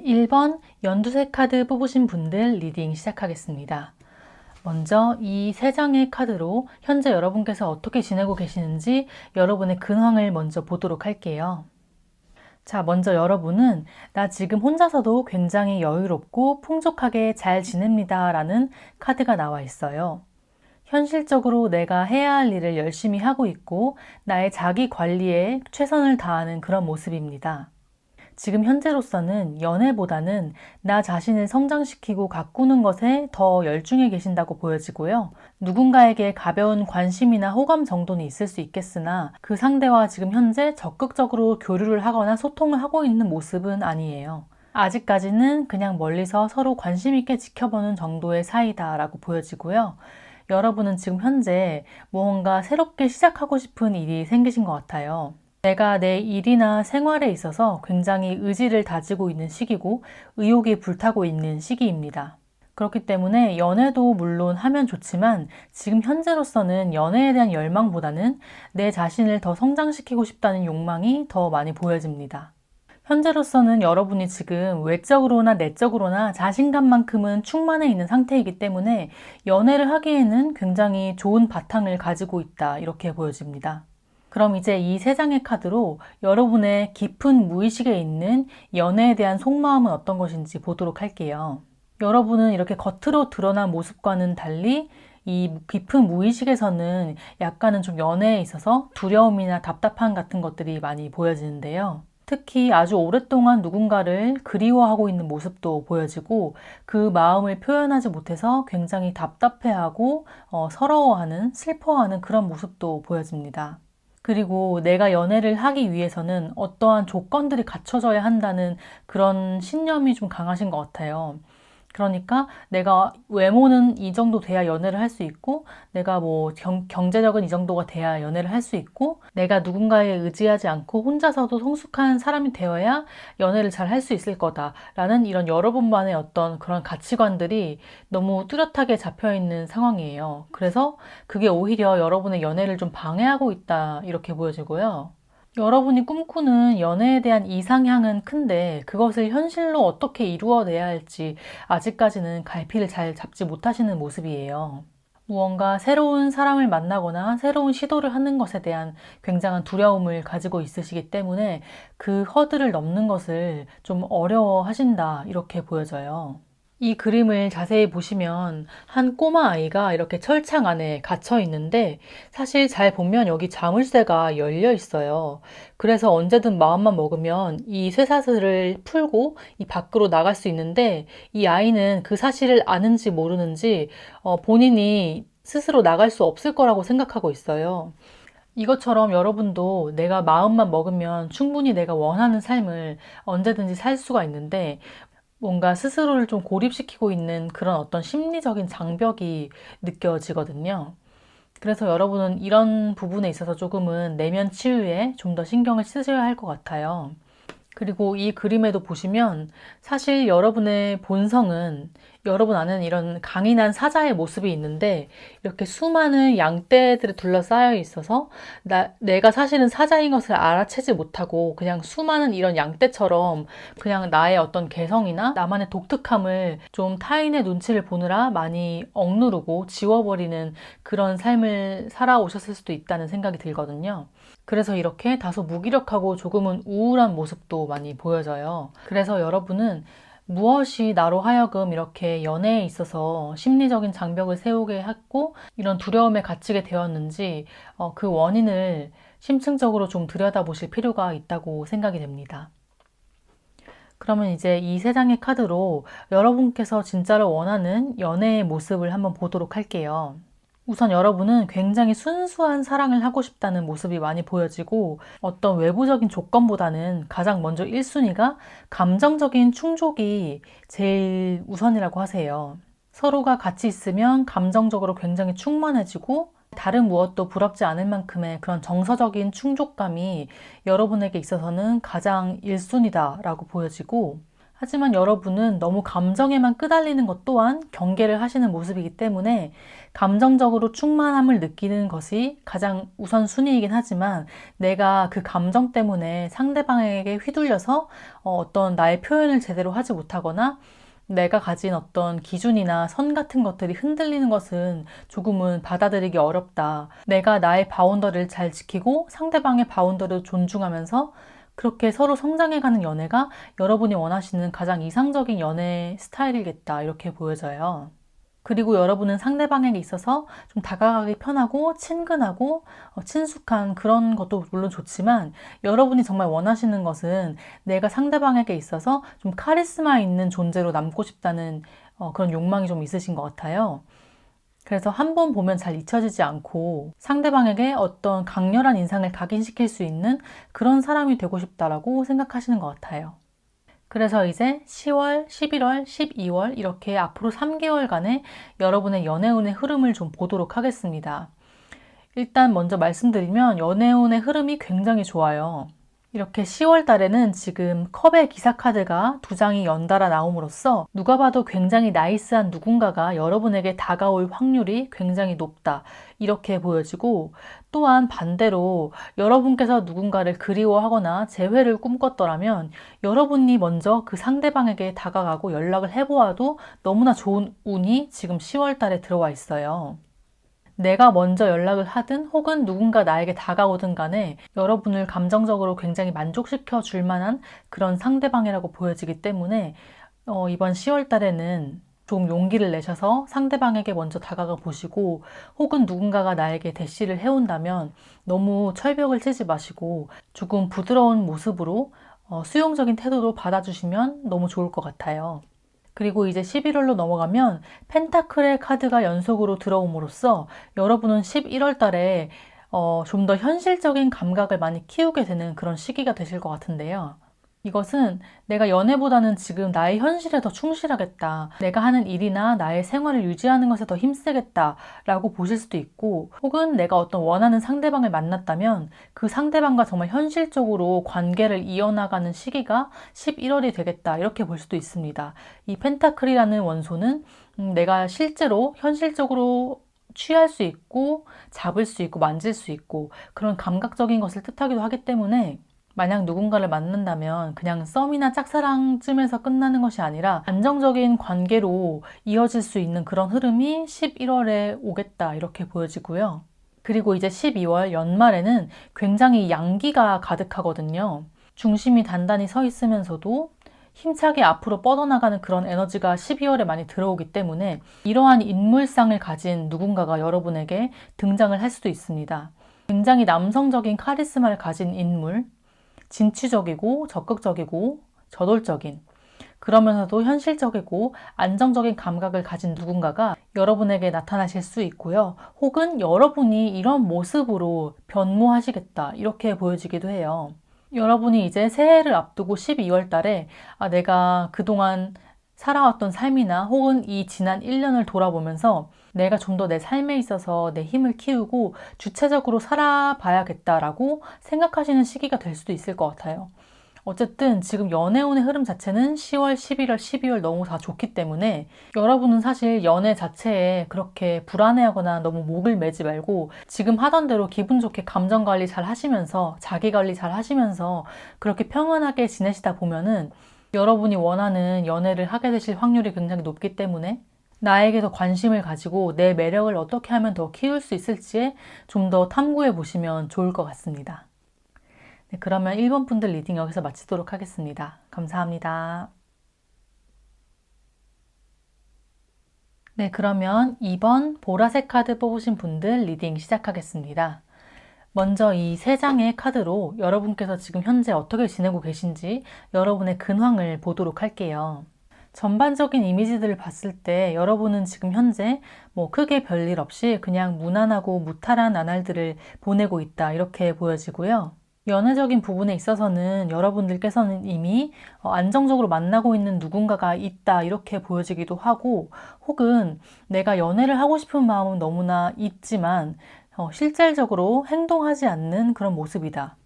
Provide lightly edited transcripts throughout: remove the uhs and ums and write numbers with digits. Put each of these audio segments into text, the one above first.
네, 1번 연두색 카드 뽑으신 분들 리딩 시작하겠습니다. 먼저 이 세 장의 카드로 현재 여러분께서 어떻게 지내고 계시는지 여러분의 근황을 먼저 보도록 할게요. 자, 먼저 여러분은 나 지금 혼자서도 굉장히 여유롭고 풍족하게 잘 지냅니다 라는 카드가 나와 있어요. 현실적으로 내가 해야 할 일을 열심히 하고 있고 나의 자기 관리에 최선을 다하는 그런 모습입니다. 지금 현재로서는 연애보다는 나 자신을 성장시키고 가꾸는 것에 더 열중해 계신다고 보여지고요. 누군가에게 가벼운 관심이나 호감 정도는 있을 수 있겠으나 그 상대와 지금 현재 적극적으로 교류를 하거나 소통을 하고 있는 모습은 아니에요. 아직까지는 그냥 멀리서 서로 관심 있게 지켜보는 정도의 사이다라고 보여지고요. 여러분은 지금 현재 무언가 새롭게 시작하고 싶은 일이 생기신 것 같아요. 내가 내 일이나 생활에 있어서 굉장히 의지를 다지고 있는 시기고 의욕이 불타고 있는 시기입니다. 그렇기 때문에 연애도 물론 하면 좋지만 지금 현재로서는 연애에 대한 열망보다는 내 자신을 더 성장시키고 싶다는 욕망이 더 많이 보여집니다. 현재로서는 여러분이 지금 외적으로나 내적으로나 자신감만큼은 충만해 있는 상태이기 때문에 연애를 하기에는 굉장히 좋은 바탕을 가지고 있다 이렇게 보여집니다. 그럼 이제 이 세 장의 카드로 여러분의 깊은 무의식에 있는 연애에 대한 속마음은 어떤 것인지 보도록 할게요. 여러분은 이렇게 겉으로 드러난 모습과는 달리 이 깊은 무의식에서는 약간은 좀 연애에 있어서 두려움이나 답답함 같은 것들이 많이 보여지는데요. 특히 아주 오랫동안 누군가를 그리워하고 있는 모습도 보여지고 그 마음을 표현하지 못해서 굉장히 답답해하고 서러워하는, 슬퍼하는 그런 모습도 보여집니다. 그리고 내가 연애를 하기 위해서는 어떠한 조건들이 갖춰져야 한다는 그런 신념이 좀 강하신 것 같아요. 그러니까 내가 외모는 이 정도 돼야 연애를 할 수 있고 내가 뭐 경제력은 이 정도가 돼야 연애를 할 수 있고 내가 누군가에 의지하지 않고 혼자서도 성숙한 사람이 되어야 연애를 잘 할 수 있을 거다라는 이런 여러분만의 어떤 그런 가치관들이 너무 뚜렷하게 잡혀 있는 상황이에요. 그래서 그게 오히려 여러분의 연애를 좀 방해하고 있다 이렇게 보여지고요. 여러분이 꿈꾸는 연애에 대한 이상향은 큰데 그것을 현실로 어떻게 이루어내야 할지 아직까지는 갈피를 잘 잡지 못하시는 모습이에요. 무언가 새로운 사람을 만나거나 새로운 시도를 하는 것에 대한 굉장한 두려움을 가지고 있으시기 때문에 그 허들을 넘는 것을 좀 어려워하신다 이렇게 보여져요. 이 그림을 자세히 보시면 한 꼬마 아이가 이렇게 철창 안에 갇혀 있는데 사실 잘 보면 여기 자물쇠가 열려 있어요. 그래서 언제든 마음만 먹으면 이 쇠사슬을 풀고 이 밖으로 나갈 수 있는데 이 아이는 그 사실을 아는지 모르는지 본인이 스스로 나갈 수 없을 거라고 생각하고 있어요. 이것처럼 여러분도 내가 마음만 먹으면 충분히 내가 원하는 삶을 언제든지 살 수가 있는데 뭔가 스스로를 좀 고립시키고 있는 그런 어떤 심리적인 장벽이 느껴지거든요. 그래서 여러분은 이런 부분에 있어서 조금은 내면 치유에 좀 더 신경을 쓰셔야 할 것 같아요. 그리고 이 그림에도 보시면 사실 여러분의 본성은 여러분 안에는 이런 강인한 사자의 모습이 있는데 이렇게 수많은 양떼들이 둘러싸여 있어서 내가 사실은 사자인 것을 알아채지 못하고 그냥 수많은 이런 양떼처럼 그냥 나의 어떤 개성이나 나만의 독특함을 좀 타인의 눈치를 보느라 많이 억누르고 지워버리는 그런 삶을 살아오셨을 수도 있다는 생각이 들거든요. 그래서 이렇게 다소 무기력하고 조금은 우울한 모습도 많이 보여져요. 그래서 여러분은 무엇이 나로 하여금 이렇게 연애에 있어서 심리적인 장벽을 세우게 했고 이런 두려움에 갇히게 되었는지 그 원인을 심층적으로 좀 들여다보실 필요가 있다고 생각이 됩니다. 그러면 이제 이 세 장의 카드로 여러분께서 진짜로 원하는 연애의 모습을 한번 보도록 할게요. 우선 여러분은 굉장히 순수한 사랑을 하고 싶다는 모습이 많이 보여지고 어떤 외부적인 조건보다는 가장 먼저 1순위가 감정적인 충족이 제일 우선이라고 하세요. 서로가 같이 있으면 감정적으로 굉장히 충만해지고 다른 무엇도 부럽지 않을 만큼의 그런 정서적인 충족감이 여러분에게 있어서는 가장 1순위다라고 보여지고 하지만 여러분은 너무 감정에만 끄달리는 것 또한 경계를 하시는 모습이기 때문에 감정적으로 충만함을 느끼는 것이 가장 우선순위이긴 하지만 내가 그 감정 때문에 상대방에게 휘둘려서 어떤 나의 표현을 제대로 하지 못하거나 내가 가진 어떤 기준이나 선 같은 것들이 흔들리는 것은 조금은 받아들이기 어렵다. 내가 나의 바운더리를 잘 지키고 상대방의 바운더리를 존중하면서 그렇게 서로 성장해가는 연애가 여러분이 원하시는 가장 이상적인 연애 스타일이겠다. 이렇게 보여져요. 그리고 여러분은 상대방에게 있어서 좀 다가가기 편하고 친근하고 친숙한 그런 것도 물론 좋지만 여러분이 정말 원하시는 것은 내가 상대방에게 있어서 좀 카리스마 있는 존재로 남고 싶다는 그런 욕망이 좀 있으신 것 같아요. 그래서 한 번 보면 잘 잊혀지지 않고 상대방에게 어떤 강렬한 인상을 각인시킬 수 있는 그런 사람이 되고 싶다라고 생각하시는 것 같아요. 그래서 이제 10월, 11월, 12월 이렇게 앞으로 3개월간의 여러분의 연애운의 흐름을 좀 보도록 하겠습니다. 일단 먼저 말씀드리면 연애운의 흐름이 굉장히 좋아요. 이렇게 10월 달에는 지금 컵의 기사카드가 두 장이 연달아 나옴으로써 누가 봐도 굉장히 나이스한 누군가가 여러분에게 다가올 확률이 굉장히 높다. 이렇게 보여지고 또한 반대로 여러분께서 누군가를 그리워하거나 재회를 꿈꿨더라면 여러분이 먼저 그 상대방에게 다가가고 연락을 해보아도 너무나 좋은 운이 지금 10월 달에 들어와 있어요. 내가 먼저 연락을 하든 혹은 누군가 나에게 다가오든 간에 여러분을 감정적으로 굉장히 만족시켜 줄 만한 그런 상대방이라고 보여지기 때문에 이번 10월 달에는 좀 용기를 내셔서 상대방에게 먼저 다가가 보시고 혹은 누군가가 나에게 대시를 해온다면 너무 철벽을 치지 마시고 조금 부드러운 모습으로 수용적인 태도로 받아주시면 너무 좋을 것 같아요. 그리고 이제 11월로 넘어가면 펜타클의 카드가 연속으로 들어옴으로써 여러분은 11월 달에 좀 더 현실적인 감각을 많이 키우게 되는 그런 시기가 되실 것 같은데요. 이것은 내가 연애보다는 지금 나의 현실에 더 충실하겠다. 내가 하는 일이나 나의 생활을 유지하는 것에 더 힘쓰겠다. 라고 보실 수도 있고, 혹은 내가 어떤 원하는 상대방을 만났다면 그 상대방과 정말 현실적으로 관계를 이어나가는 시기가 11월이 되겠다. 이렇게 볼 수도 있습니다. 이 펜타클이라는 원소는 내가 실제로 현실적으로 취할 수 있고, 잡을 수 있고, 만질 수 있고, 그런 감각적인 것을 뜻하기도 하기 때문에 만약 누군가를 만난다면 그냥 썸이나 짝사랑쯤에서 끝나는 것이 아니라 안정적인 관계로 이어질 수 있는 그런 흐름이 11월에 오겠다 이렇게 보여지고요. 그리고 이제 12월 연말에는 굉장히 양기가 가득하거든요. 중심이 단단히 서 있으면서도 힘차게 앞으로 뻗어나가는 그런 에너지가 12월에 많이 들어오기 때문에 이러한 인물상을 가진 누군가가 여러분에게 등장을 할 수도 있습니다. 굉장히 남성적인 카리스마를 가진 인물, 진취적이고 적극적이고 저돌적인 그러면서도 현실적이고 안정적인 감각을 가진 누군가가 여러분에게 나타나실 수 있고요. 혹은 여러분이 이런 모습으로 변모하시겠다 이렇게 보여지기도 해요. 여러분이 이제 새해를 앞두고 12월 달에 내가 그동안 살아왔던 삶이나 혹은 이 지난 1년을 돌아보면서 내가 좀 더 내 삶에 있어서 내 힘을 키우고 주체적으로 살아봐야겠다라고 생각하시는 시기가 될 수도 있을 것 같아요. 어쨌든 지금 연애운의 흐름 자체는 10월, 11월, 12월 너무 다 좋기 때문에 여러분은 사실 연애 자체에 그렇게 불안해하거나 너무 목을 매지 말고 지금 하던 대로 기분 좋게 감정 관리 잘 하시면서 자기 관리 잘 하시면서 그렇게 평안하게 지내시다 보면은 여러분이 원하는 연애를 하게 되실 확률이 굉장히 높기 때문에 나에게 더 관심을 가지고 내 매력을 어떻게 하면 더 키울 수 있을지에 좀 더 탐구해 보시면 좋을 것 같습니다. 네, 그러면 1번 분들 리딩 여기서 마치도록 하겠습니다. 감사합니다. 네, 그러면 2번 보라색 카드 뽑으신 분들 리딩 시작하겠습니다. 먼저 이 세 장의 카드로 여러분께서 지금 현재 어떻게 지내고 계신지 여러분의 근황을 보도록 할게요. 전반적인 이미지들을 봤을 때 여러분은 지금 현재 뭐 크게 별일 없이 그냥 무난하고 무탈한 나날들을 보내고 있다 이렇게 보여지고요. 연애적인 부분에 있어서는 여러분들께서는 이미 안정적으로 만나고 있는 누군가가 있다 이렇게 보여지기도 하고 혹은 내가 연애를 하고 싶은 마음은 너무나 있지만 실질적으로 행동하지 않는 그런 모습이다.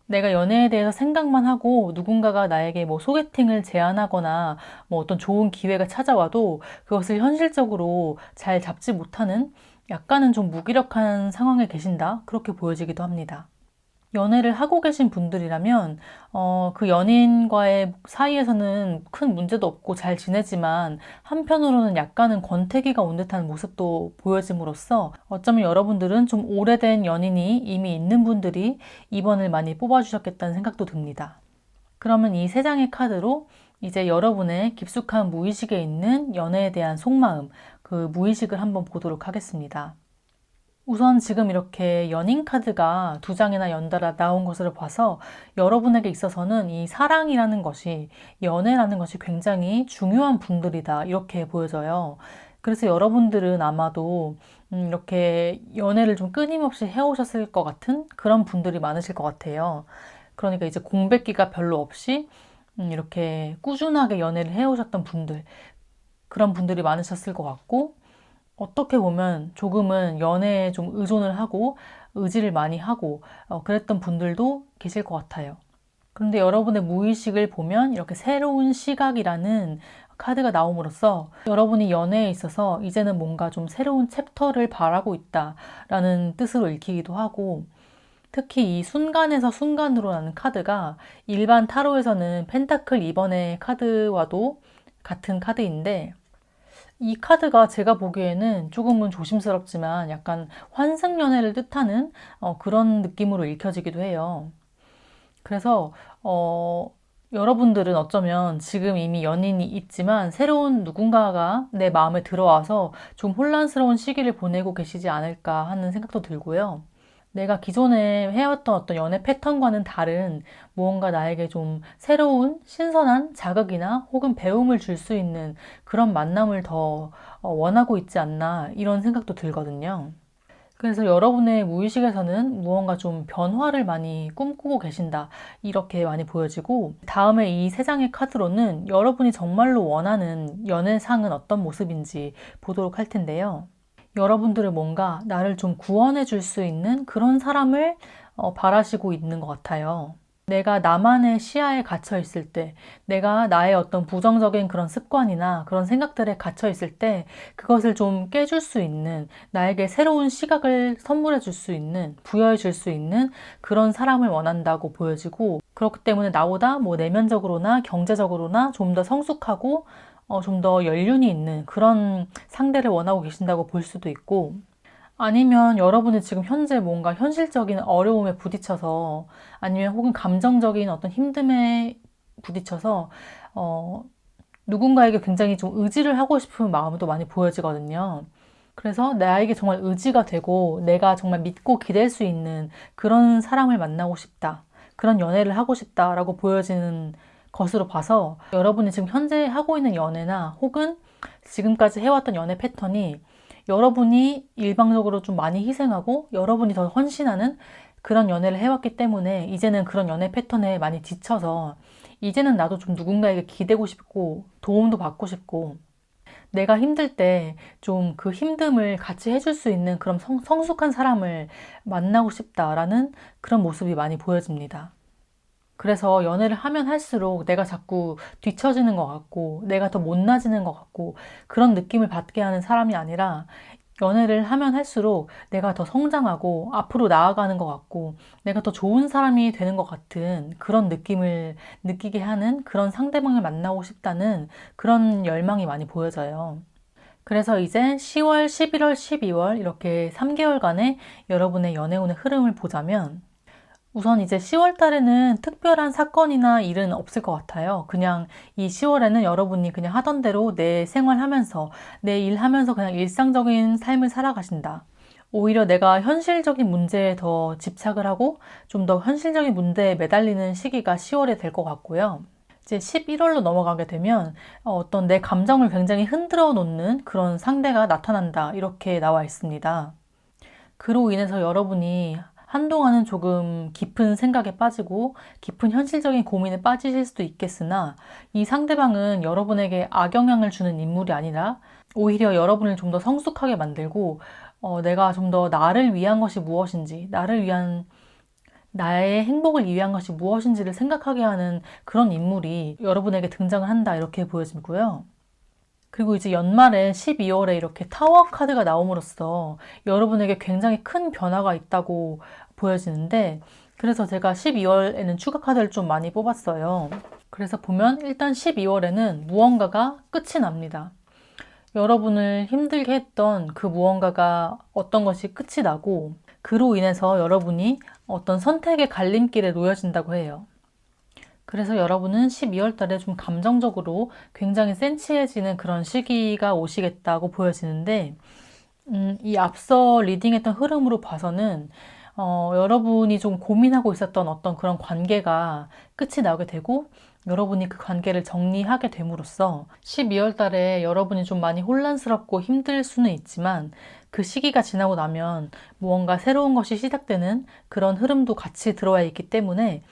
내가 연애에 대해서 생각만 하고 누군가가 나에게 뭐 소개팅을 제안하거나 뭐 어떤 좋은 기회가 찾아와도 그것을 현실적으로 잘 잡지 못하는 약간은 좀 무기력한 상황에 계신다. 그렇게 보여지기도 합니다. 연애를 하고 계신 분들이라면 그 연인과의 사이에서는 큰 문제도 없고 잘 지내지만 한편으로는 약간은 권태기가 온 듯한 모습도 보여짐으로써 어쩌면 여러분들은 좀 오래된 연인이 이미 있는 분들이 2번을 많이 뽑아주셨겠다는 생각도 듭니다. 그러면 이 세 장의 카드로 이제 여러분의 깊숙한 무의식에 있는 연애에 대한 속마음, 그 무의식을 한번 보도록 하겠습니다. 우선 지금 이렇게 연인 카드가 두 장이나 연달아 나온 것으로 봐서 여러분에게 있어서는 이 사랑이라는 것이, 연애라는 것이 굉장히 중요한 분들이다. 이렇게 보여져요. 그래서 여러분들은 아마도 이렇게 연애를 좀 끊임없이 해오셨을 것 같은 그런 분들이 많으실 것 같아요. 그러니까 이제 공백기가 별로 없이 이렇게 꾸준하게 연애를 해오셨던 분들, 그런 분들이 많으셨을 것 같고, 어떻게 보면 조금은 연애에 좀 의존을 하고 의지를 많이 하고 그랬던 분들도 계실 것 같아요. 그런데 여러분의 무의식을 보면 이렇게 새로운 시각이라는 카드가 나옴으로써 여러분이 연애에 있어서 이제는 뭔가 좀 새로운 챕터를 바라고 있다라는 뜻으로 읽히기도 하고, 특히 이 순간에서 순간으로라는 카드가 일반 타로에서는 펜타클 2번의 카드와도 같은 카드인데, 이 카드가 제가 보기에는 조금은 조심스럽지만 약간 환승연애를 뜻하는 그런 느낌으로 읽혀지기도 해요. 그래서 여러분들은 어쩌면 지금 이미 연인이 있지만 새로운 누군가가 내 마음에 들어와서 좀 혼란스러운 시기를 보내고 계시지 않을까 하는 생각도 들고요. 내가 기존에 해왔던 어떤 연애 패턴과는 다른 무언가 나에게 좀 새로운 신선한 자극이나 혹은 배움을 줄 수 있는 그런 만남을 더 원하고 있지 않나 이런 생각도 들거든요. 그래서 여러분의 무의식에서는 무언가 좀 변화를 많이 꿈꾸고 계신다. 이렇게 많이 보여지고, 다음에 이 세 장의 카드로는 여러분이 정말로 원하는 연애상은 어떤 모습인지 보도록 할 텐데요. 여러분들은 뭔가 나를 좀 구원해 줄 수 있는 그런 사람을 바라시고 있는 것 같아요. 내가 나만의 시야에 갇혀 있을 때, 내가 나의 어떤 부정적인 그런 습관이나 그런 생각들에 갇혀 있을 때, 그것을 좀 깨줄 수 있는, 나에게 새로운 시각을 선물해 줄 수 있는, 부여해 줄 수 있는 그런 사람을 원한다고 보여지고, 그렇기 때문에 나보다 뭐 내면적으로나 경제적으로나 좀 더 성숙하고, 좀 더 연륜이 있는 그런 상대를 원하고 계신다고 볼 수도 있고, 아니면 여러분이 지금 현재 뭔가 현실적인 어려움에 부딪혀서, 아니면 혹은 감정적인 어떤 힘듦에 부딪혀서 누군가에게 굉장히 좀 의지를 하고 싶은 마음도 많이 보여지거든요. 그래서 나에게 정말 의지가 되고 내가 정말 믿고 기댈 수 있는 그런 사람을 만나고 싶다. 그런 연애를 하고 싶다라고 보여지는 것으로 봐서, 여러분이 지금 현재 하고 있는 연애나 혹은 지금까지 해왔던 연애 패턴이 여러분이 일방적으로 좀 많이 희생하고 여러분이 더 헌신하는 그런 연애를 해왔기 때문에 이제는 그런 연애 패턴에 많이 지쳐서, 이제는 나도 좀 누군가에게 기대고 싶고 도움도 받고 싶고 내가 힘들 때 좀 그 힘듦을 같이 해줄 수 있는 그런 성숙한 사람을 만나고 싶다라는 그런 모습이 많이 보여집니다. 그래서 연애를 하면 할수록 내가 자꾸 뒤처지는 것 같고 내가 더 못나지는 것 같고 그런 느낌을 받게 하는 사람이 아니라, 연애를 하면 할수록 내가 더 성장하고 앞으로 나아가는 것 같고 내가 더 좋은 사람이 되는 것 같은 그런 느낌을 느끼게 하는 그런 상대방을 만나고 싶다는 그런 열망이 많이 보여져요. 그래서 이제 10월, 11월, 12월 이렇게 3개월간의 여러분의 연애운의 흐름을 보자면, 우선 이제 10월 달에는 특별한 사건이나 일은 없을 것 같아요. 그냥 이 10월에는 여러분이 그냥 하던 대로 내 생활하면서, 내 일하면서 그냥 일상적인 삶을 살아가신다. 오히려 내가 현실적인 문제에 더 집착을 하고 좀 더 현실적인 문제에 매달리는 시기가 10월에 될 것 같고요. 이제 11월로 넘어가게 되면 어떤 내 감정을 굉장히 흔들어 놓는 그런 상대가 나타난다. 이렇게 나와 있습니다. 그로 인해서 여러분이 한동안은 조금 깊은 생각에 빠지고 깊은 현실적인 고민에 빠지실 수도 있겠으나, 이 상대방은 여러분에게 악영향을 주는 인물이 아니라 오히려 여러분을 좀 더 성숙하게 만들고 내가 좀 더 나를 위한 것이 무엇인지, 나의 행복을 위한 것이 무엇인지를 생각하게 하는 그런 인물이 여러분에게 등장을 한다 이렇게 보여지고요. 그리고 이제 연말에 12월에 이렇게 타워 카드가 나옴으로써 여러분에게 굉장히 큰 변화가 있다고 보여지는데, 그래서 제가 12월에는 추가 카드를 좀 많이 뽑았어요. 그래서 보면 일단 12월에는 무언가가 끝이 납니다. 여러분을 힘들게 했던 그 무언가가 어떤 것이 끝이 나고, 그로 인해서 여러분이 어떤 선택의 갈림길에 놓여진다고 해요. 그래서 여러분은 12월 달에 좀 감정적으로 굉장히 센치해지는 그런 시기가 오시겠다고 보여지는데, 이 앞서 리딩했던 흐름으로 봐서는 여러분이 좀 고민하고 있었던 어떤 그런 관계가 끝이 나게 되고, 여러분이 그 관계를 정리하게 됨으로써 12월 달에 여러분이 좀 많이 혼란스럽고 힘들 수는 있지만, 그 시기가 지나고 나면 무언가 새로운 것이 시작되는 그런 흐름도 같이 들어와 있기 때문에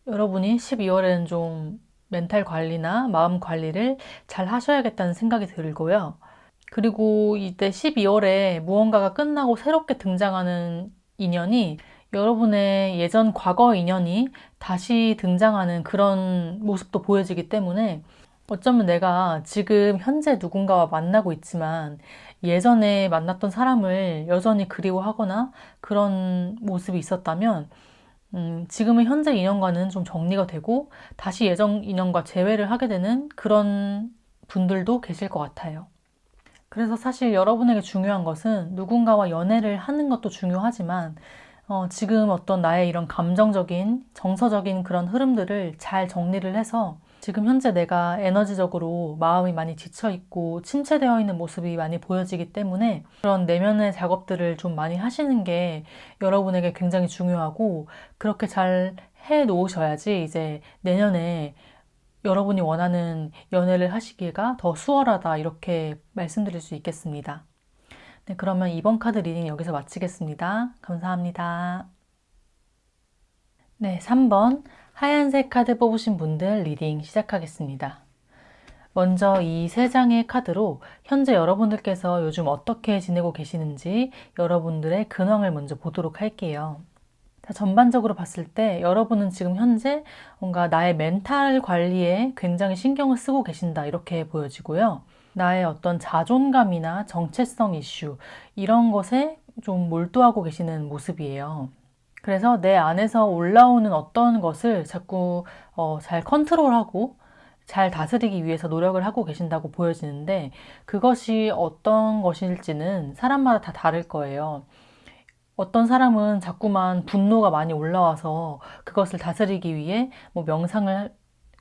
여러분이 12월에는 좀 멘탈 관리나 마음 관리를 잘 하셔야겠다는 생각이 들고요. 그리고 이때 12월에 무언가가 끝나고 새롭게 등장하는 인연이 여러분의 예전 과거 인연이 다시 등장하는 그런 모습도 보여지기 때문에, 어쩌면 내가 지금 현재 누군가와 만나고 있지만 예전에 만났던 사람을 여전히 그리워하거나 그런 모습이 있었다면, 지금의 현재 인연과는 좀 정리가 되고 다시 예전 인연과 재회를 하게 되는 그런 분들도 계실 것 같아요. 그래서 사실 여러분에게 중요한 것은 누군가와 연애를 하는 것도 중요하지만, 지금 어떤 나의 이런 감정적인, 정서적인 그런 흐름들을 잘 정리를 해서 지금 현재 내가 에너지적으로 마음이 많이 지쳐있고 침체되어 있는 모습이 많이 보여지기 때문에 그런 내면의 작업들을 좀 많이 하시는 게 여러분에게 굉장히 중요하고, 그렇게 잘 해 놓으셔야지 이제 내년에 여러분이 원하는 연애를 하시기가 더 수월하다 이렇게 말씀드릴 수 있겠습니다. 네, 그러면 이번 카드 리딩 여기서 마치겠습니다. 감사합니다. 네, 3번 하얀색 카드 뽑으신 분들 리딩 시작하겠습니다. 먼저 이 세 장의 카드로 현재 여러분들께서 요즘 어떻게 지내고 계시는지 여러분들의 근황을 먼저 보도록 할게요. 전반적으로 봤을 때 여러분은 지금 현재 뭔가 나의 멘탈 관리에 굉장히 신경을 쓰고 계신다 이렇게 보여지고요. 나의 어떤 자존감이나 정체성 이슈 이런 것에 좀 몰두하고 계시는 모습이에요. 그래서 내 안에서 올라오는 어떤 것을 자꾸 잘 컨트롤하고 잘 다스리기 위해서 노력을 하고 계신다고 보여지는데, 그것이 어떤 것일지는 사람마다 다 다를 거예요. 어떤 사람은 자꾸만 분노가 많이 올라와서 그것을 다스리기 위해 뭐 명상을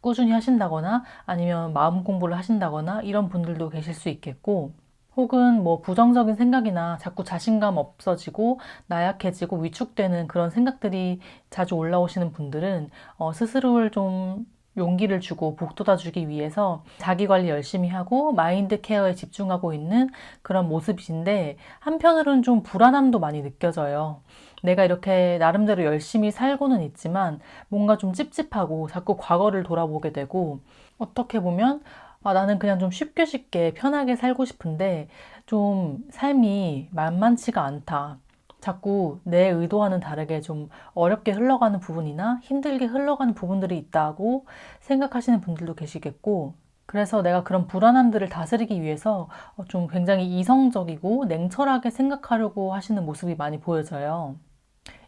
꾸준히 하신다거나 아니면 마음 공부를 하신다거나 이런 분들도 계실 수 있겠고, 혹은 뭐 부정적인 생각이나 자꾸 자신감 없어지고 나약해지고 위축되는 그런 생각들이 자주 올라오시는 분들은 스스로를 좀 용기를 주고 북돋아 주기 위해서 자기 관리 열심히 하고 마인드 케어에 집중하고 있는 그런 모습이신데, 한편으로는 좀 불안함도 많이 느껴져요. 내가 이렇게 나름대로 열심히 살고는 있지만 뭔가 좀 찝찝하고 자꾸 과거를 돌아보게 되고, 어떻게 보면 나는 그냥 좀 쉽게 쉽게 편하게 살고 싶은데 좀 삶이 만만치가 않다. 자꾸 내 의도와는 다르게 좀 어렵게 흘러가는 부분이나 힘들게 흘러가는 부분들이 있다고 생각하시는 분들도 계시겠고, 그래서 내가 그런 불안함들을 다스리기 위해서 좀 굉장히 이성적이고 냉철하게 생각하려고 하시는 모습이 많이 보여져요.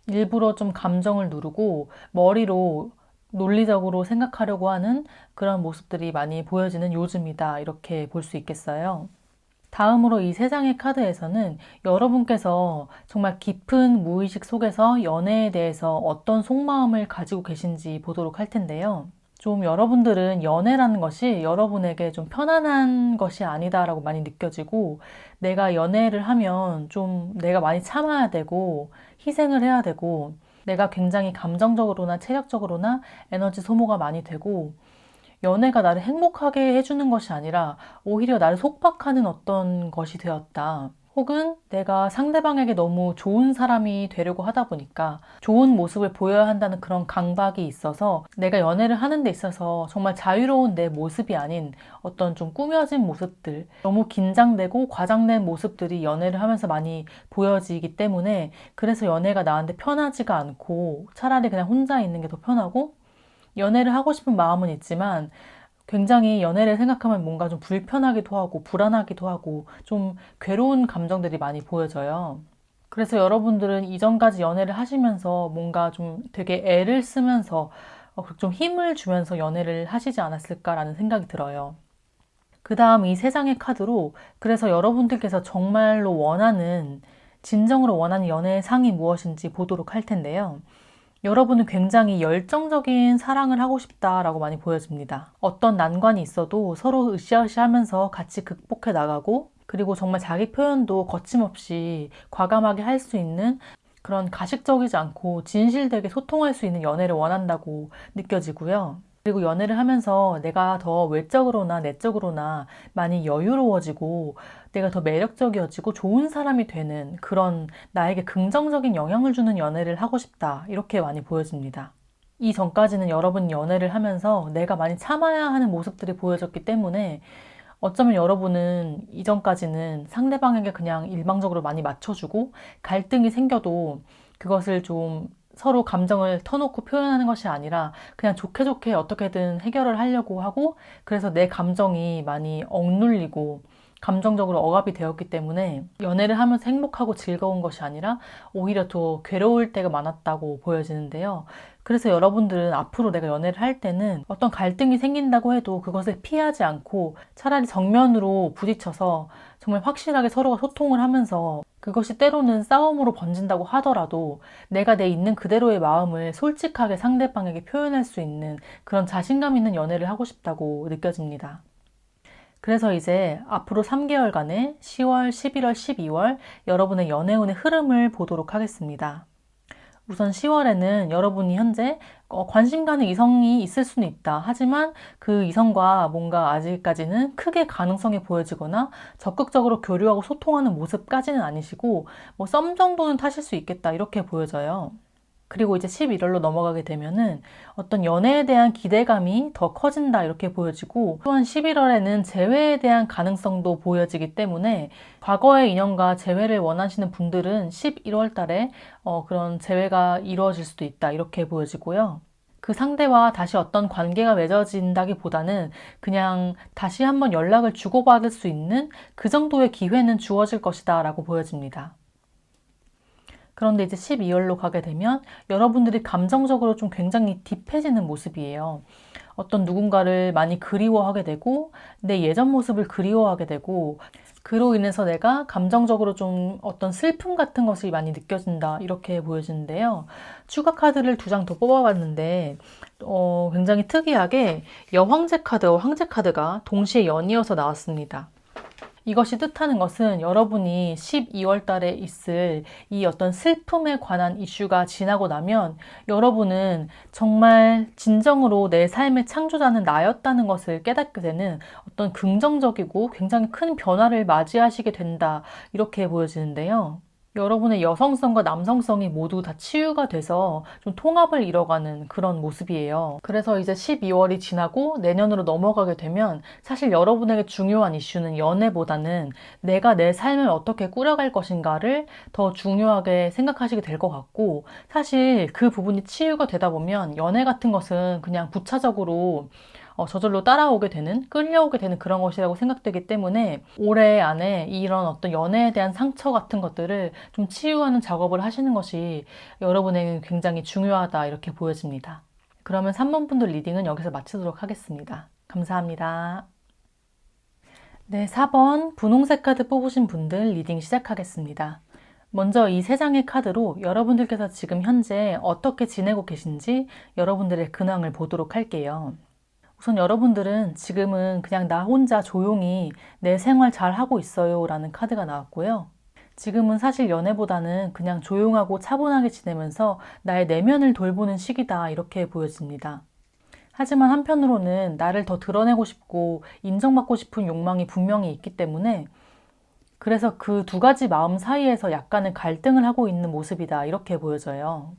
일부러 좀 감정을 누르고 머리로 논리적으로 생각하려고 하는 그런 모습들이 많이 보여지는 요즘이다 이렇게 볼 수 있겠어요. 다음으로 이 세 장의 카드에서는 여러분께서 정말 깊은 무의식 속에서 연애에 대해서 어떤 속마음을 가지고 계신지 보도록 할 텐데요. 좀 여러분들은 연애라는 것이 여러분에게 좀 편안한 것이 아니다라고 많이 느껴지고, 내가 연애를 하면 좀 내가 많이 참아야 되고 희생을 해야 되고, 내가 굉장히 감정적으로나 체력적으로나 에너지 소모가 많이 되고, 연애가 나를 행복하게 해주는 것이 아니라 오히려 나를 속박하는 어떤 것이 되었다. 혹은 내가 상대방에게 너무 좋은 사람이 되려고 하다 보니까 좋은 모습을 보여야 한다는 그런 강박이 있어서 내가 연애를 하는 데 있어서 정말 자유로운 내 모습이 아닌 어떤 좀 꾸며진 모습들, 너무 긴장되고 과장된 모습들이 연애를 하면서 많이 보여지기 때문에 그래서 연애가 나한테 편하지가 않고 차라리 그냥 혼자 있는 게 더 편하고 연애를 하고 싶은 마음은 있지만 굉장히 연애를 생각하면 뭔가 좀 불편하기도 하고 불안하기도 하고 좀 괴로운 감정들이 많이 보여져요. 그래서 여러분들은 이전까지 연애를 하시면서 뭔가 좀 되게 애를 쓰면서 좀 힘을 주면서 연애를 하시지 않았을까라는 생각이 들어요. 그 다음 이 세 장의 카드로 그래서 여러분들께서 정말로 원하는, 진정으로 원하는 연애의 상이 무엇인지 보도록 할 텐데요. 여러분은 굉장히 열정적인 사랑을 하고 싶다라고 많이 보여집니다. 어떤 난관이 있어도 서로 으쌰으쌰 하면서 같이 극복해 나가고, 그리고 정말 자기 표현도 거침없이 과감하게 할 수 있는 그런 가식적이지 않고 진실되게 소통할 수 있는 연애를 원한다고 느껴지고요. 그리고 연애를 하면서 내가 더 외적으로나 내적으로나 많이 여유로워지고 내가 더 매력적이어지고 좋은 사람이 되는 그런 나에게 긍정적인 영향을 주는 연애를 하고 싶다. 이렇게 많이 보여집니다. 이전까지는 여러분 연애를 하면서 내가 많이 참아야 하는 모습들이 보여졌기 때문에 어쩌면 여러분은 이전까지는 상대방에게 그냥 일방적으로 많이 맞춰주고 갈등이 생겨도 그것을 좀 서로 감정을 터놓고 표현하는 것이 아니라 그냥 좋게 좋게 어떻게든 해결을 하려고 하고 그래서 내 감정이 많이 억눌리고 감정적으로 억압이 되었기 때문에 연애를 하면서 행복하고 즐거운 것이 아니라 오히려 더 괴로울 때가 많았다고 보여지는데요. 그래서 여러분들은 앞으로 내가 연애를 할 때는 어떤 갈등이 생긴다고 해도 그것을 피하지 않고 차라리 정면으로 부딪혀서 정말 확실하게 서로가 소통을 하면서 그것이 때로는 싸움으로 번진다고 하더라도 내가 내 있는 그대로의 마음을 솔직하게 상대방에게 표현할 수 있는 그런 자신감 있는 연애를 하고 싶다고 느껴집니다. 그래서 이제 앞으로 3개월간의 10월, 11월, 12월 여러분의 연애운의 흐름을 보도록 하겠습니다. 우선 10월에는 여러분이 현재 관심 가는 이성이 있을 수는 있다. 하지만 그 이성과 뭔가 아직까지는 크게 가능성이 보여지거나 적극적으로 교류하고 소통하는 모습까지는 아니시고 뭐 썸 정도는 타실 수 있겠다. 이렇게 보여져요. 그리고 이제 11월로 넘어가게 되면은 어떤 연애에 대한 기대감이 더 커진다 이렇게 보여지고 또한 11월에는 재회에 대한 가능성도 보여지기 때문에 과거의 인연과 재회를 원하시는 분들은 11월 달에 그런 재회가 이루어질 수도 있다 이렇게 보여지고요. 그 상대와 다시 어떤 관계가 맺어진다기보다는 그냥 다시 한번 연락을 주고받을 수 있는 그 정도의 기회는 주어질 것이다 라고 보여집니다. 그런데 이제 12월로 가게 되면 여러분들이 감정적으로 좀 굉장히 딥해지는 모습이에요. 어떤 누군가를 많이 그리워하게 되고 내 예전 모습을 그리워하게 되고 그로 인해서 내가 감정적으로 좀 어떤 슬픔 같은 것이 많이 느껴진다 이렇게 보여지는데요. 추가 카드를 2장 더 뽑아봤는데 굉장히 특이하게 여황제 카드와 황제 카드가 동시에 연이어서 나왔습니다. 이것이 뜻하는 것은 여러분이 12월 달에 있을 이 어떤 슬픔에 관한 이슈가 지나고 나면 여러분은 정말 진정으로 내 삶의 창조자는 나였다는 것을 깨닫게 되는 어떤 긍정적이고 굉장히 큰 변화를 맞이하시게 된다. 이렇게 보여지는데요. 여러분의 여성성과 남성성이 모두 다 치유가 돼서 좀 통합을 이뤄가는 그런 모습이에요. 그래서 이제 12월이 지나고 내년으로 넘어가게 되면 사실 여러분에게 중요한 이슈는 연애보다는 내가 내 삶을 어떻게 꾸려갈 것인가를 더 중요하게 생각하시게 될 것 같고 사실 그 부분이 치유가 되다 보면 연애 같은 것은 그냥 부차적으로 저절로 따라오게 되는, 끌려오게 되는 그런 것이라고 생각되기 때문에 올해 안에 이런 어떤 연애에 대한 상처 같은 것들을 좀 치유하는 작업을 하시는 것이 여러분에게 굉장히 중요하다 이렇게 보여집니다. 그러면 3번 분들 리딩은 여기서 마치도록 하겠습니다. 감사합니다. 네, 4번 분홍색 카드 뽑으신 분들 리딩 시작하겠습니다. 먼저 이 3장의 카드로 여러분들께서 지금 현재 어떻게 지내고 계신지 여러분들의 근황을 보도록 할게요. 우선 여러분들은 지금은 그냥 나 혼자 조용히 내 생활 잘 하고 있어요 라는 카드가 나왔고요. 지금은 사실 연애보다는 그냥 조용하고 차분하게 지내면서 나의 내면을 돌보는 시기다 이렇게 보여집니다. 하지만 한편으로는 나를 더 드러내고 싶고 인정받고 싶은 욕망이 분명히 있기 때문에 그래서 그 두 가지 마음 사이에서 약간의 갈등을 하고 있는 모습이다. 이렇게 보여져요.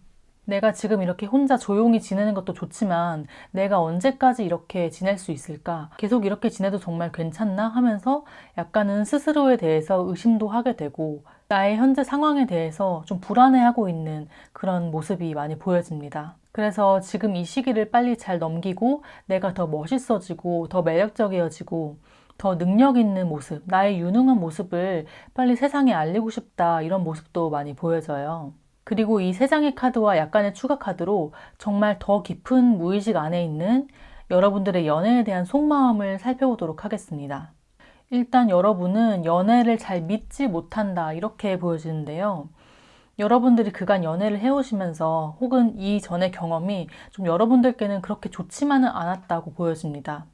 내가 지금 이렇게 혼자 조용히 지내는 것도 좋지만 내가 언제까지 이렇게 지낼 수 있을까? 계속 이렇게 지내도 정말 괜찮나? 하면서 약간은 스스로에 대해서 의심도 하게 되고 나의 현재 상황에 대해서 좀 불안해하고 있는 그런 모습이 많이 보여집니다. 그래서 지금 이 시기를 빨리 잘 넘기고 내가 더 멋있어지고 더 매력적이어지고 더 능력 있는 모습, 나의 유능한 모습을 빨리 세상에 알리고 싶다 이런 모습도 많이 보여져요. 그리고 이 세 장의 카드와 약간의 추가 카드로 정말 더 깊은 무의식 안에 있는 여러분들의 연애에 대한 속마음을 살펴보도록 하겠습니다. 일단 여러분은 연애를 잘 믿지 못한다 이렇게 보여지는데요. 여러분들이 그간 연애를 해오시면서 혹은 이전의 경험이 좀 여러분들께는 그렇게 좋지만은 않았다고 보여집니다.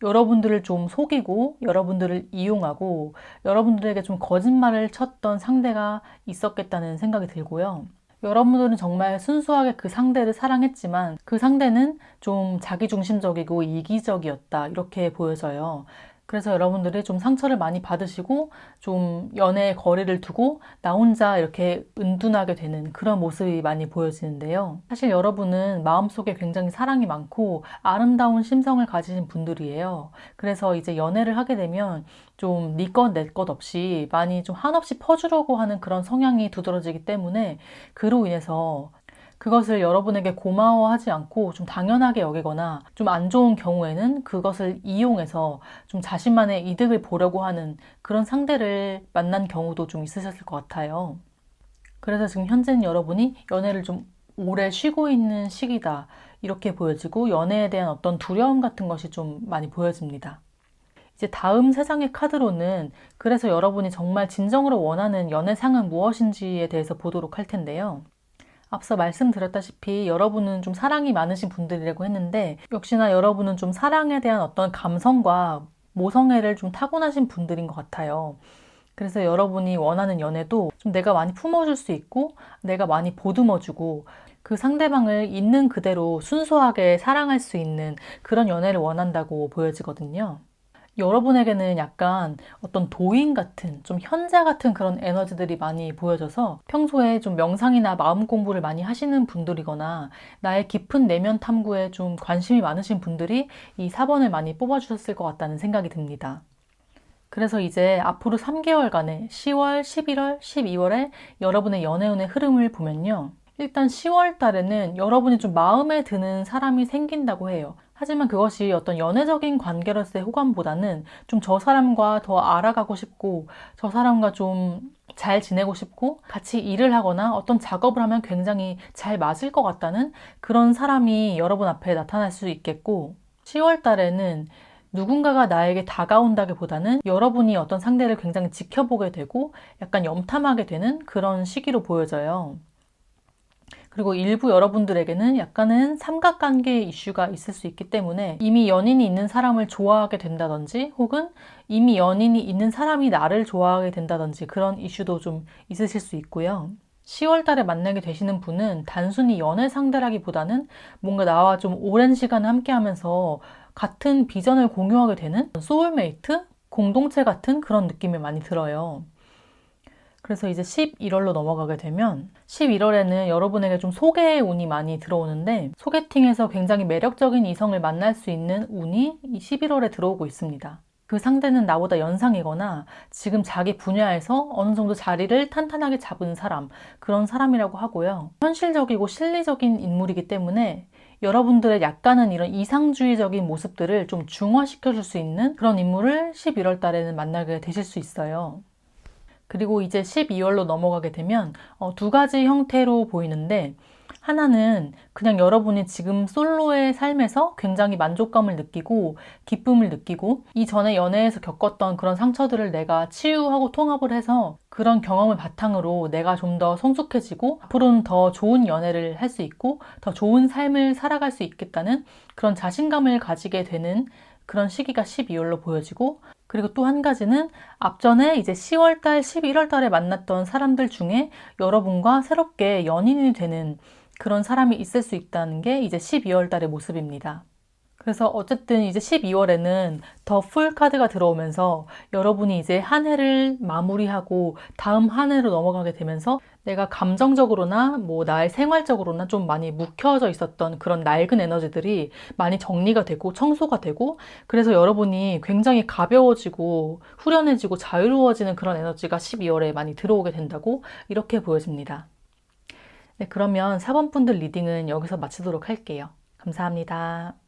여러분들을 좀 속이고 여러분들을 이용하고 여러분들에게 좀 거짓말을 쳤던 상대가 있었겠다는 생각이 들고요. 여러분들은 정말 순수하게 그 상대를 사랑했지만 그 상대는 좀 자기중심적이고 이기적이었다 이렇게 보여져요. 그래서 여러분들이 좀 상처를 많이 받으시고 좀 연애의 거리를 두고 나 혼자 이렇게 은둔하게 되는 그런 모습이 많이 보여지는데요. 사실 여러분은 마음속에 굉장히 사랑이 많고 아름다운 심성을 가지신 분들이에요. 그래서 이제 연애를 하게 되면 좀 네 것 내 것 없이 많이 좀 한없이 퍼주려고 하는 그런 성향이 두드러지기 때문에 그로 인해서 그것을 여러분에게 고마워하지 않고 좀 당연하게 여기거나 좀 안 좋은 경우에는 그것을 이용해서 좀 자신만의 이득을 보려고 하는 그런 상대를 만난 경우도 좀 있으셨을 것 같아요. 그래서 지금 현재는 여러분이 연애를 좀 오래 쉬고 있는 시기다. 이렇게 보여지고 연애에 대한 어떤 두려움 같은 것이 좀 많이 보여집니다. 이제 다음 세 장의 카드로는 그래서 여러분이 정말 진정으로 원하는 연애상은 무엇인지에 대해서 보도록 할 텐데요. 앞서 말씀드렸다시피 여러분은 좀 사랑이 많으신 분들이라고 했는데 역시나 여러분은 좀 사랑에 대한 어떤 감성과 모성애를 좀 타고나신 분들인 것 같아요. 그래서 여러분이 원하는 연애도 좀 내가 많이 품어줄 수 있고 내가 많이 보듬어주고 그 상대방을 있는 그대로 순수하게 사랑할 수 있는 그런 연애를 원한다고 보여지거든요. 여러분에게는 약간 어떤 도인 같은, 좀 현자 같은 그런 에너지들이 많이 보여져서 평소에 좀 명상이나 마음 공부를 많이 하시는 분들이거나 나의 깊은 내면 탐구에 좀 관심이 많으신 분들이 이 4번을 많이 뽑아주셨을 것 같다는 생각이 듭니다. 그래서 이제 앞으로 3개월간의 10월, 11월, 12월에 여러분의 연애운의 흐름을 보면요. 일단 10월 달에는 여러분이 좀 마음에 드는 사람이 생긴다고 해요. 하지만 그것이 어떤 연애적인 관계로서의 호감보다는 좀 저 사람과 더 알아가고 싶고 저 사람과 좀 잘 지내고 싶고 같이 일을 하거나 어떤 작업을 하면 굉장히 잘 맞을 것 같다는 그런 사람이 여러분 앞에 나타날 수 있겠고 10월 달에는 누군가가 나에게 다가온다기보다는 여러분이 어떤 상대를 굉장히 지켜보게 되고 약간 염탐하게 되는 그런 시기로 보여져요. 그리고 일부 여러분들에게는 약간은 삼각관계 이슈가 있을 수 있기 때문에 이미 연인이 있는 사람을 좋아하게 된다든지 혹은 이미 연인이 있는 사람이 나를 좋아하게 된다든지 그런 이슈도 좀 있으실 수 있고요. 10월 달에 만나게 되시는 분은 단순히 연애 상대라기보다는 뭔가 나와 좀 오랜 시간을 함께 하면서 같은 비전을 공유하게 되는 소울메이트? 공동체 같은 그런 느낌이 많이 들어요. 그래서 이제 11월로 넘어가게 되면 11월에는 여러분에게 좀 소개의 운이 많이 들어오는데 소개팅에서 굉장히 매력적인 이성을 만날 수 있는 운이 이 11월에 들어오고 있습니다. 그 상대는 나보다 연상이거나 지금 자기 분야에서 어느 정도 자리를 탄탄하게 잡은 사람, 그런 사람이라고 하고요. 현실적이고 실리적인 인물이기 때문에 여러분들의 약간은 이런 이상주의적인 모습들을 좀 중화시켜줄 수 있는 그런 인물을 11월 달에는 만나게 되실 수 있어요. 그리고 이제 12월로 넘어가게 되면 두 가지 형태로 보이는데 하나는 그냥 여러분이 지금 솔로의 삶에서 굉장히 만족감을 느끼고 기쁨을 느끼고 이전에 연애에서 겪었던 그런 상처들을 내가 치유하고 통합을 해서 그런 경험을 바탕으로 내가 좀 더 성숙해지고 앞으로는 더 좋은 연애를 할 수 있고 더 좋은 삶을 살아갈 수 있겠다는 그런 자신감을 가지게 되는 그런 시기가 12월로 보여지고 그리고 또 한 가지는 앞전에 이제 10월달, 11월달에 만났던 사람들 중에 여러분과 새롭게 연인이 되는 그런 사람이 있을 수 있다는 게 이제 12월달의 모습입니다. 그래서 어쨌든 이제 12월에는 더 풀 카드가 들어오면서 여러분이 이제 한 해를 마무리하고 다음 한 해로 넘어가게 되면서 내가 감정적으로나 뭐 나의 생활적으로나 좀 많이 묵혀져 있었던 그런 낡은 에너지들이 많이 정리가 되고 청소가 되고, 그래서 여러분이 굉장히 가벼워지고 후련해지고 자유로워지는 그런 에너지가 12월에 많이 들어오게 된다고 이렇게 보여집니다. 네, 그러면 4번 분들 리딩은 여기서 마치도록 할게요. 감사합니다.